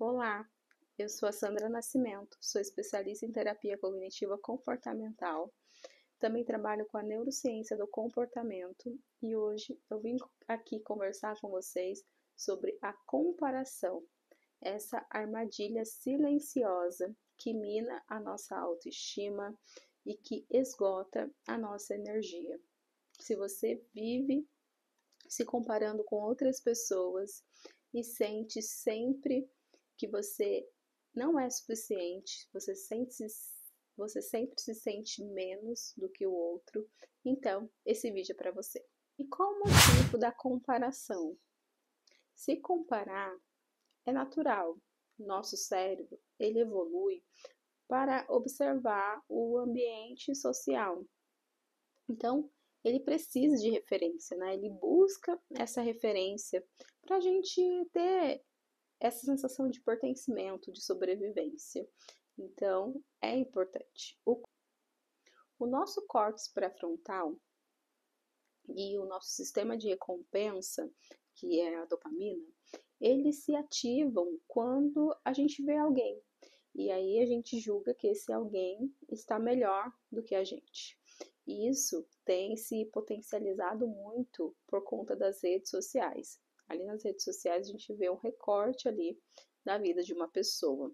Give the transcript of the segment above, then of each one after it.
Olá, eu sou a Sandra Nascimento, sou especialista em terapia cognitiva comportamental. Também trabalho com a neurociência do comportamento e hoje eu vim aqui conversar com vocês sobre a comparação, essa armadilha silenciosa que mina a nossa autoestima e que esgota a nossa energia. Se você vive se comparando com outras pessoas e sente sempre que você não é suficiente, você sempre se sente menos do que o outro, então esse vídeo é para você. E qual o motivo da comparação? Se comparar é natural. Nosso cérebro, ele evolui para observar o ambiente social. Então, ele precisa de referência, né? Ele busca essa referência para a gente ter essa sensação de pertencimento, de sobrevivência. Então, é importante. O nosso córtex pré-frontal e o nosso sistema de recompensa, que é a dopamina, eles se ativam quando a gente vê alguém. E aí a gente julga que esse alguém está melhor do que a gente. E isso tem se potencializado muito por conta das redes sociais. Ali nas redes sociais a gente vê um recorte ali da vida de uma pessoa.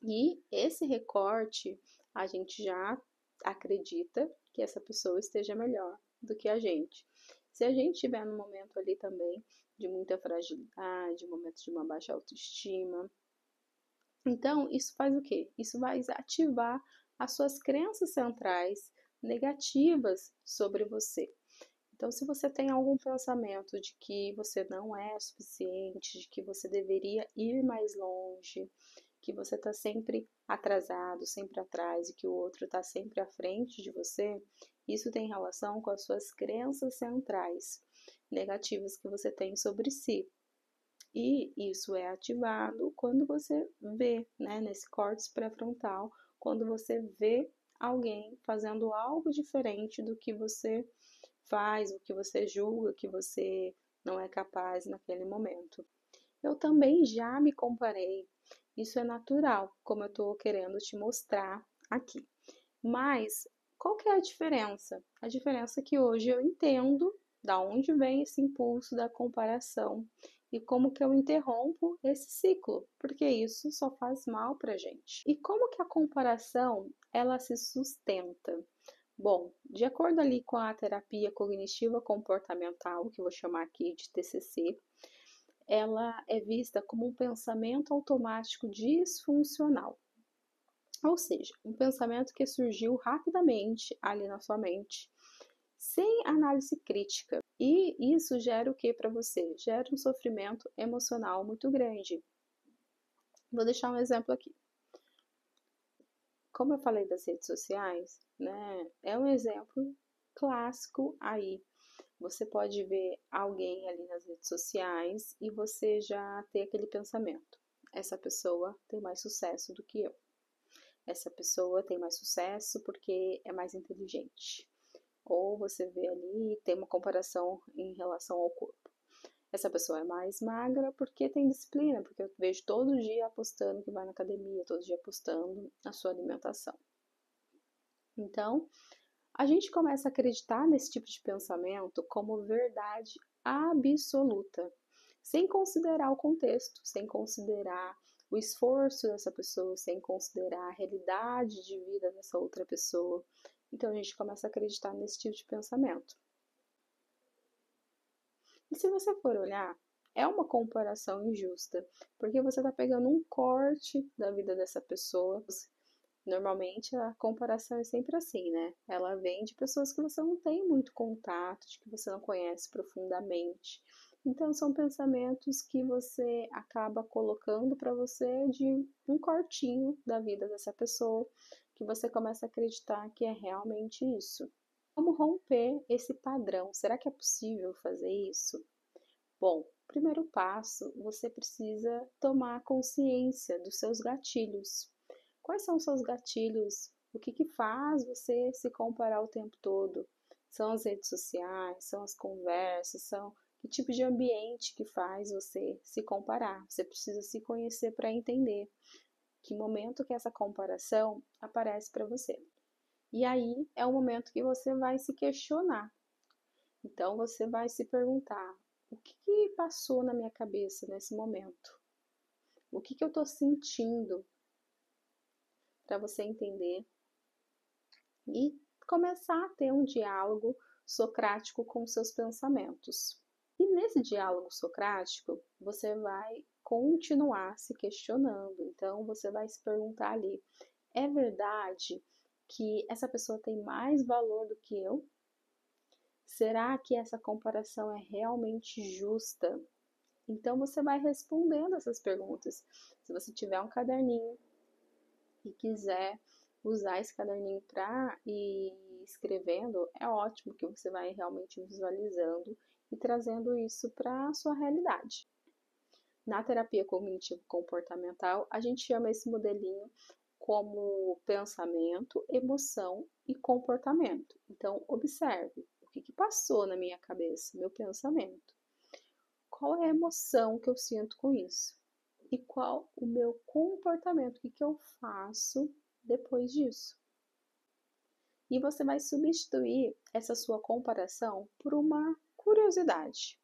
E esse recorte a gente já acredita que essa pessoa esteja melhor do que a gente. Se a gente estiver num momento ali também de muita fragilidade, momento de uma baixa autoestima, então isso faz o quê? Isso vai ativar as suas crenças centrais negativas sobre você. Então, se você tem algum pensamento de que você não é suficiente, de que você deveria ir mais longe, que você está sempre atrasado, sempre atrás e que o outro está sempre à frente de você, isso tem relação com as suas crenças centrais negativas que você tem sobre si. E isso é ativado quando você vê, né, nesse córtex pré-frontal, quando você vê alguém fazendo algo diferente do que você faz, o que você julga que você não é capaz naquele momento. Eu também já me comparei, isso é natural, como eu estou querendo te mostrar aqui. Mas qual que é a diferença? A diferença é que hoje eu entendo da onde vem esse impulso da comparação e como que eu interrompo esse ciclo, porque isso só faz mal pra gente. E como que a comparação ela se sustenta? Bom, de acordo ali com a terapia cognitiva comportamental, que eu vou chamar aqui de TCC, ela é vista como um pensamento automático disfuncional. Ou seja, um pensamento que surgiu rapidamente ali na sua mente, sem análise crítica. E isso gera o que para você? Gera um sofrimento emocional muito grande. Vou deixar um exemplo aqui. Como eu falei das redes sociais, né? É um exemplo clássico aí. Você pode ver alguém ali nas redes sociais e você já tem aquele pensamento: essa pessoa tem mais sucesso do que eu. Essa pessoa tem mais sucesso porque é mais inteligente. Ou você vê ali e tem uma comparação em relação ao corpo. Essa pessoa é mais magra porque tem disciplina, porque eu vejo todo dia apostando que vai na academia, todo dia apostando na sua alimentação. Então, a gente começa a acreditar nesse tipo de pensamento como verdade absoluta, sem considerar o contexto, sem considerar o esforço dessa pessoa, sem considerar a realidade de vida dessa outra pessoa. Então a gente começa a acreditar nesse tipo de pensamento. E se você for olhar, é uma comparação injusta, porque você está pegando um corte da vida dessa pessoa. Normalmente a comparação é sempre assim, né? Ela vem de pessoas que você não tem muito contato, de que você não conhece profundamente. Então são pensamentos que você acaba colocando para você de um cortinho da vida dessa pessoa, que você começa a acreditar que é realmente isso. Como romper esse padrão? Será que é possível fazer isso? Bom, primeiro passo, você precisa tomar consciência dos seus gatilhos. Quais são os seus gatilhos? O que faz você se comparar o tempo todo? São as redes sociais, são as conversas, são Que tipo de ambiente que faz você se comparar? Você precisa se conhecer para entender que momento que essa comparação aparece para você. E aí é o momento que você vai se questionar. Então você vai se perguntar: o que passou na minha cabeça nesse momento? O que eu estou sentindo? Para você entender e começar a ter um diálogo socrático com seus pensamentos. E nesse diálogo socrático, você vai continuar se questionando. Então, você vai se perguntar ali: é verdade que essa pessoa tem mais valor do que eu? Será que essa comparação é realmente justa? Então, você vai respondendo essas perguntas. Se você tiver um caderninho e quiser usar esse caderninho para ir escrevendo, é ótimo que você vai realmente visualizando e trazendo isso para a sua realidade. Na terapia cognitivo-comportamental, a gente chama esse modelinho como pensamento, emoção e comportamento. Então, observe o que passou na minha cabeça, meu pensamento. Qual é a emoção que eu sinto com isso? E qual o meu comportamento? O que eu faço depois disso? E você vai substituir essa sua comparação por uma curiosidade.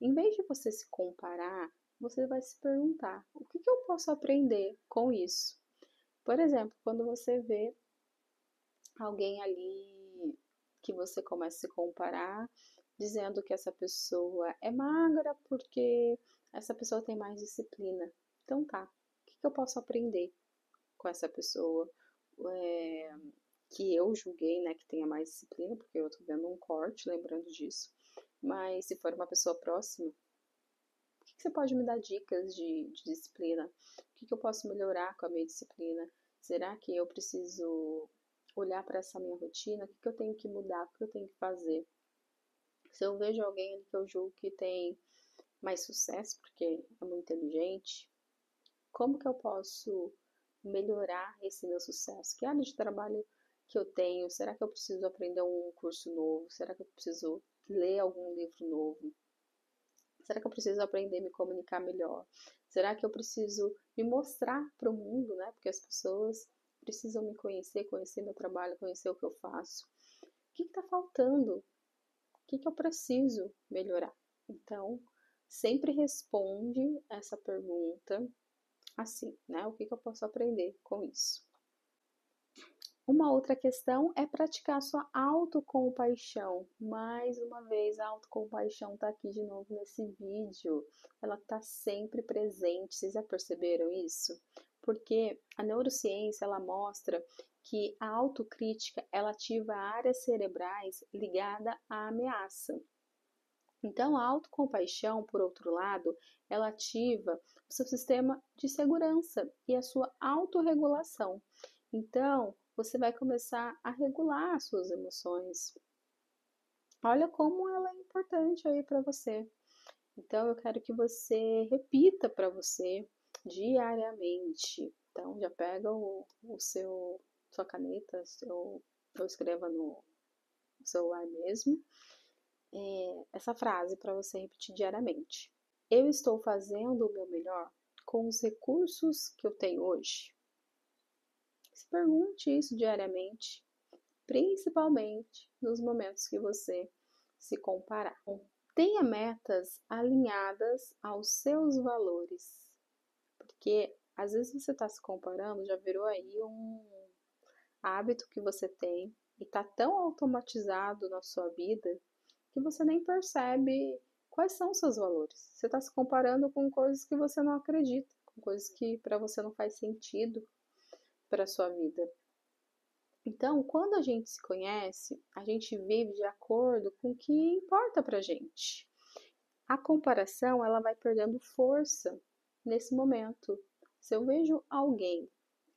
Em vez de você se comparar, você vai se perguntar: o que eu posso aprender com isso? Por exemplo, quando você vê alguém ali que você começa a se comparar, dizendo que essa pessoa é magra porque essa pessoa tem mais disciplina. Então tá, o que eu posso aprender com essa pessoa? Que eu julguei, né, que tenha mais disciplina, porque eu tô vendo um corte, lembrando disso. Mas se for uma pessoa próxima, o que você pode me dar dicas de disciplina? O que eu posso melhorar com a minha disciplina? Será que eu preciso olhar para essa minha rotina? O que eu tenho que mudar? O que eu tenho que fazer? Se eu vejo alguém que eu julgo que tem mais sucesso, porque é muito inteligente, como que eu posso melhorar esse meu sucesso? Que área de trabalho que eu tenho? Será que eu preciso aprender um curso novo? Será que eu preciso ler algum livro novo? Será que eu preciso aprender a me comunicar melhor? Será que eu preciso me mostrar para o mundo, né? Porque as pessoas precisam me conhecer, conhecer meu trabalho, conhecer o que eu faço. O que está faltando? O que eu preciso melhorar? Então, sempre responde essa pergunta assim, né? O que eu posso aprender com isso? Uma outra questão é praticar sua autocompaixão. Mais uma vez, a autocompaixão está aqui de novo nesse vídeo. Ela está sempre presente. Vocês já perceberam isso? Porque a neurociência ela mostra que a autocrítica ela ativa áreas cerebrais ligadas à ameaça. Então, a autocompaixão, por outro lado, ela ativa o seu sistema de segurança e a sua autorregulação. Então, você vai começar a regular as suas emoções. Olha como ela é importante aí para você. Então, eu quero que você repita para você diariamente. Então, já pega sua caneta, ou escreva no celular mesmo, essa frase para você repetir diariamente. Eu estou fazendo o meu melhor com os recursos que eu tenho hoje? Se pergunte isso diariamente, principalmente nos momentos que você se comparar. Tenha metas alinhadas aos seus valores, porque às vezes você está se comparando, já virou aí um hábito que você tem e está tão automatizado na sua vida que você nem percebe quais são os seus valores. Você está se comparando com coisas que você não acredita, com coisas que para você não faz sentido para a sua vida. Então, quando a gente se conhece, a gente vive de acordo com o que importa pra gente. A comparação, ela vai perdendo força nesse momento. Se eu vejo alguém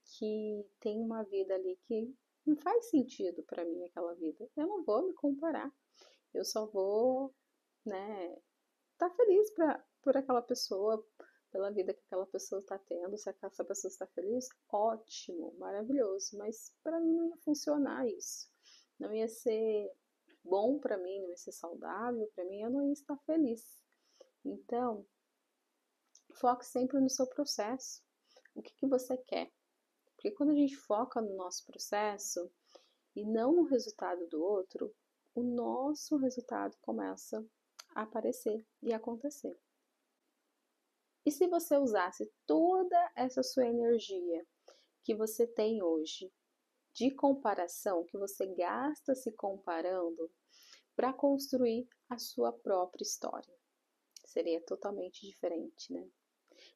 que tem uma vida ali que não faz sentido para mim aquela vida, eu não vou me comparar. Eu só vou, né, estar feliz por aquela pessoa, pela vida que aquela pessoa está tendo. Se essa pessoa está feliz, ótimo, maravilhoso. Mas para mim não ia funcionar isso. Não ia ser bom para mim, não ia ser saudável para mim, eu não ia estar feliz. Então, foque sempre no seu processo. O que você quer? Porque quando a gente foca no nosso processo e não no resultado do outro, o nosso resultado começa a aparecer e acontecer. E se você usasse toda essa sua energia que você tem hoje de comparação, que você gasta se comparando, para construir a sua própria história? Seria totalmente diferente, né?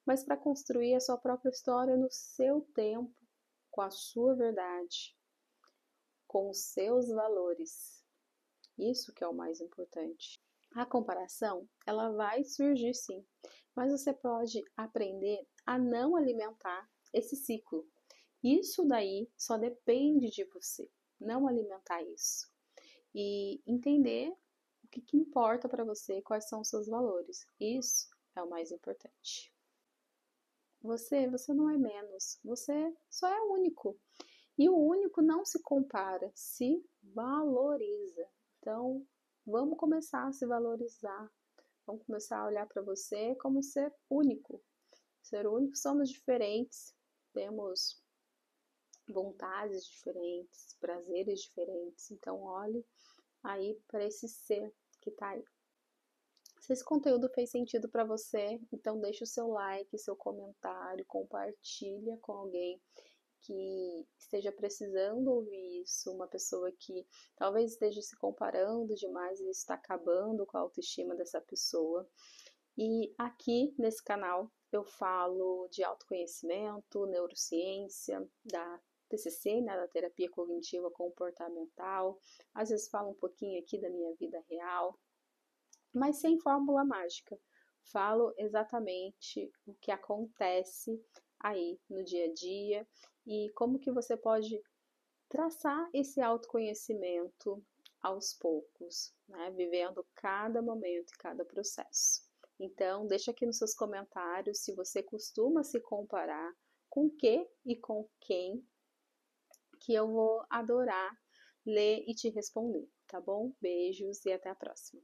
Mas para construir a sua própria história no seu tempo, com a sua verdade, com os seus valores. Isso que é o mais importante. A comparação, ela vai surgir sim, mas você pode aprender a não alimentar esse ciclo. Isso daí só depende de você, não alimentar isso. E entender o que importa para você, quais são os seus valores. Isso é o mais importante. Você não é menos, você só é único. E o único não se compara, se valoriza. Então, vamos começar a se valorizar. Vamos começar a olhar para você como ser único. Ser único, somos diferentes, temos vontades diferentes, prazeres diferentes. Então, olhe aí para esse ser que está aí. Se esse conteúdo fez sentido para você, então deixa o seu like, seu comentário, compartilha com alguém que esteja precisando ouvir isso, uma pessoa que talvez esteja se comparando demais e está acabando com a autoestima dessa pessoa. E aqui nesse canal eu falo de autoconhecimento, neurociência, da TCC, né, da terapia cognitiva comportamental. Às vezes falo um pouquinho aqui da minha vida real, mas sem fórmula mágica. Falo exatamente o que acontece aí no dia a dia e como que você pode traçar esse autoconhecimento aos poucos, né? Vivendo cada momento e cada processo. Então, deixa aqui nos seus comentários se você costuma se comparar, com o que e com quem, que eu vou adorar ler e te responder, tá bom? Beijos e até a próxima.